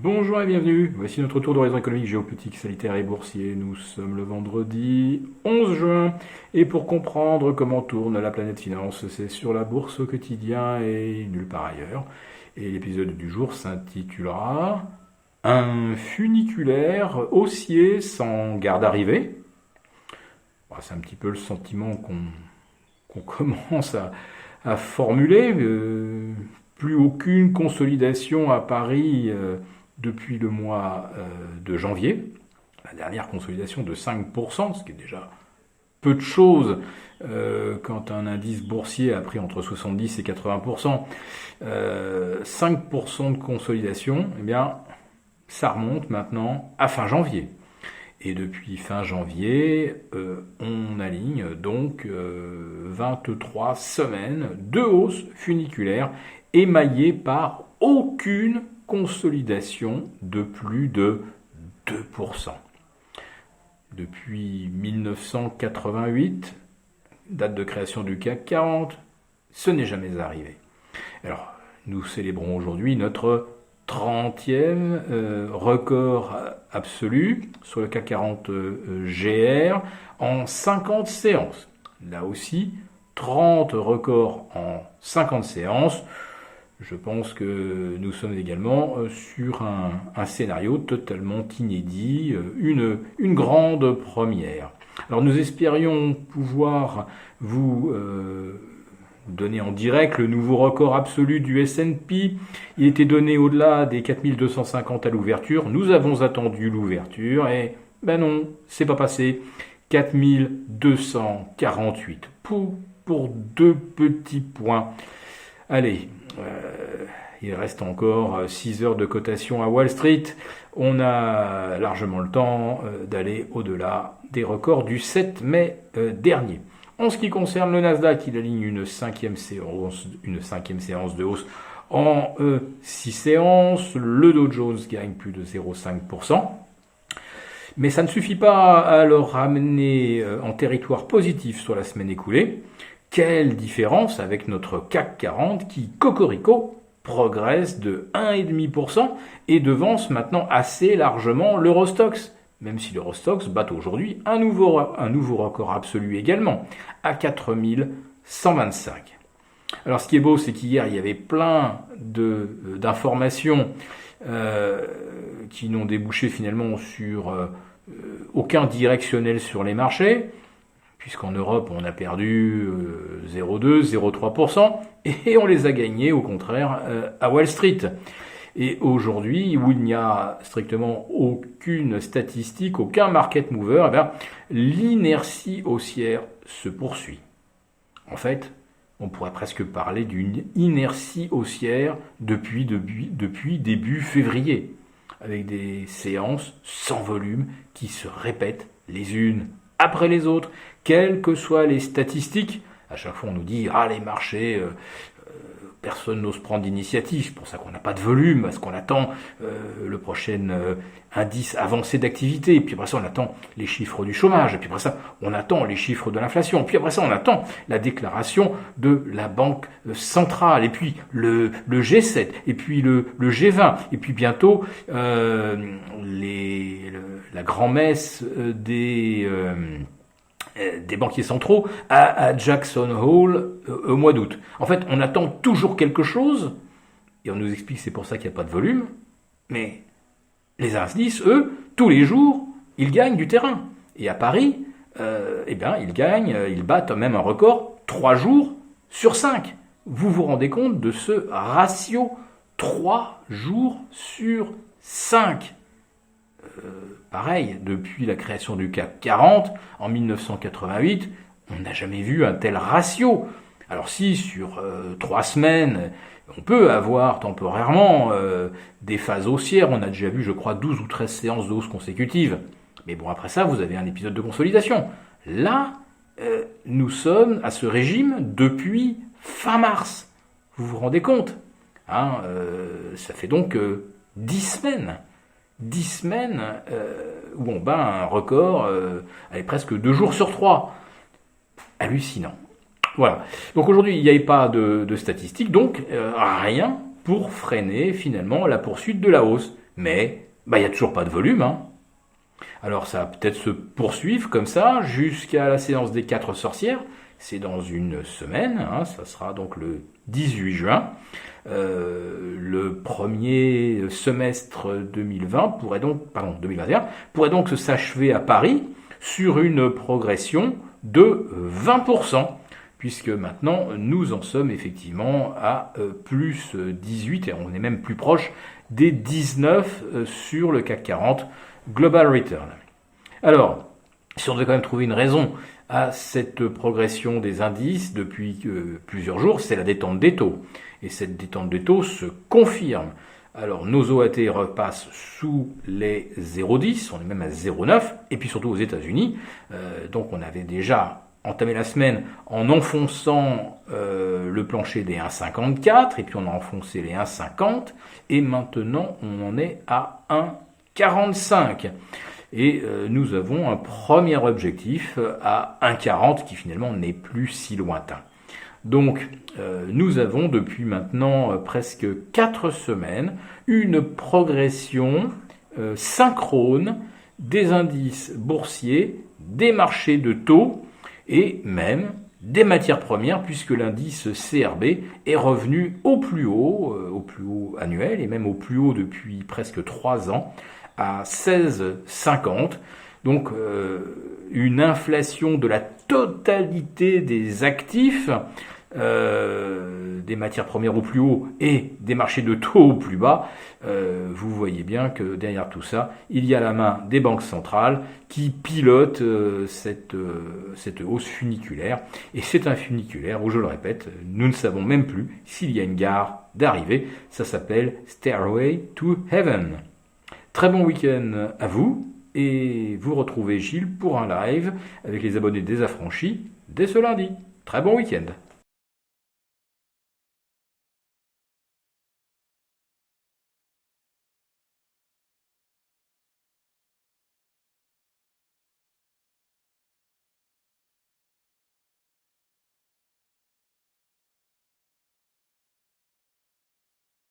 Bonjour et bienvenue, voici notre tour d'horizon économique, géopolitique, sanitaire et boursier. Nous sommes le vendredi 11 juin et pour comprendre comment tourne la planète finance, c'est sur la bourse au quotidien et nulle part ailleurs. Et l'épisode du jour s'intitulera Un funiculaire haussier sans garde arrivée. Bon, c'est un petit peu le sentiment qu'on commence à formuler. Plus aucune consolidation à Paris depuis le mois de janvier. La dernière consolidation de 5%, ce qui est déjà peu de choses quand un indice boursier a pris entre 70 et 80%. 5% de consolidation, eh bien, ça remonte maintenant à fin janvier. Et depuis fin janvier, on aligne donc 23 semaines de hausse funiculaire émaillée par aucune consolidation de plus de 2%. Depuis 1988, date de création du CAC 40, ce n'est jamais arrivé. Alors, nous célébrons aujourd'hui notre 30e record absolu sur le CAC 40 GR en 50 séances. Là aussi, 30 records en 50 séances. Je pense que nous sommes également sur un scénario totalement inédit, une grande première. Alors nous espérions pouvoir vous donner en direct le nouveau record absolu du S&P. Il était donné au-delà des 4250 à l'ouverture. Nous avons attendu l'ouverture et ben non, c'est pas passé. 4248 pour 2 petits points. Allez, il reste encore 6 heures de cotation à Wall Street. On a largement le temps d'aller au-delà des records du 7 mai dernier. En ce qui concerne le Nasdaq, il aligne une cinquième séance de hausse en 6 séances. Le Dow Jones gagne plus de 0,5%. Mais ça ne suffit pas à le ramener en territoire positif sur la semaine écoulée. Quelle différence avec notre CAC 40 qui, cocorico, progresse de 1,5% et devance maintenant assez largement l'Eurostoxx, même si l'Eurostoxx bat aujourd'hui un nouveau record absolu également, à 4125. Alors ce qui est beau, c'est qu'hier, il y avait plein d'informations qui n'ont débouché finalement sur aucun directionnel sur les marchés, puisqu'en Europe, on a perdu 0,2, 0,3%, et on les a gagnés, au contraire, à Wall Street. Et aujourd'hui, où il n'y a strictement aucune statistique, aucun market mover, eh bien, l'inertie haussière se poursuit. En fait, on pourrait presque parler d'une inertie haussière depuis début février, avec des séances sans volume qui se répètent les unes après les autres, quelles que soient les statistiques. À chaque fois, on nous dit « Ah, les marchés, personne n'ose prendre d'initiative. » C'est pour ça qu'on n'a pas de volume, parce qu'on attend le prochain indice avancé d'activité. Puis après ça, on attend les chiffres du chômage. Puis après ça, on attend les chiffres de l'inflation. Puis après ça, on attend la déclaration de la Banque centrale. Et puis le G7. Et puis le G20. Et puis bientôt la grand-messe des banquiers centraux à Jackson Hole au mois d'août. En fait, on attend toujours quelque chose, et on nous explique que c'est pour ça qu'il n'y a pas de volume, mais les indices, eux, tous les jours, ils gagnent du terrain. Et à Paris, ils battent même un record 3 jours sur 5. Vous vous rendez compte de ce ratio 3 jours sur 5. Pareil, depuis la création du CAC 40, en 1988, on n'a jamais vu un tel ratio. Alors si, sur 3 semaines, on peut avoir temporairement des phases haussières, on a déjà vu, je crois, 12 ou 13 séances de hausse consécutives. Mais bon, après ça, vous avez un épisode de consolidation. Là, nous sommes à ce régime depuis fin mars. Vous vous rendez compte, ça fait donc 10 semaines. 10 semaines où on bat un record avec presque 2 jours sur 3. Hallucinant. Voilà. Donc aujourd'hui, il n'y avait pas de statistiques, donc rien pour freiner finalement la poursuite de la hausse. Mais il n'y a toujours pas de volume. Hein. Alors ça va peut-être se poursuivre comme ça jusqu'à la séance des 4 sorcières. C'est dans une semaine, hein, ça sera donc le 18 juin. Le premier semestre 2021 pourrait donc se s'achever à Paris sur une progression de 20%, puisque maintenant nous en sommes effectivement à plus 18, et on est même plus proche des 19 sur le CAC 40 Global Return. Alors, si on devait quand même trouver une raison à cette progression des indices depuis plusieurs jours, c'est la détente des taux. Et cette détente des taux se confirme. Alors nos OAT repassent sous les 0,10, on est même à 0,9, et puis surtout aux États-Unis. Donc on avait déjà entamé la semaine en enfonçant le plancher des 1,54, et puis on a enfoncé les 1,50, et maintenant on en est à 1,45. Et nous avons un premier objectif à 1,40 qui finalement n'est plus si lointain. Donc nous avons depuis maintenant presque 4 semaines une progression synchrone des indices boursiers, des marchés de taux et même des matières premières, puisque l'indice CRB est revenu au plus haut annuel et même au plus haut depuis presque 3 ans, à 16,50. Donc une inflation de la totalité des actifs, des matières premières au plus haut et des marchés de taux au plus bas. Vous voyez bien que derrière tout ça, il y a la main des banques centrales qui pilotent cette hausse funiculaire. Et c'est un funiculaire où, je le répète, nous ne savons même plus s'il y a une gare d'arrivée. Ça s'appelle Stairway to Heaven. Très bon week-end à vous, et vous retrouvez Gilles pour un live avec les abonnés désaffranchis dès ce lundi. Très bon week-end.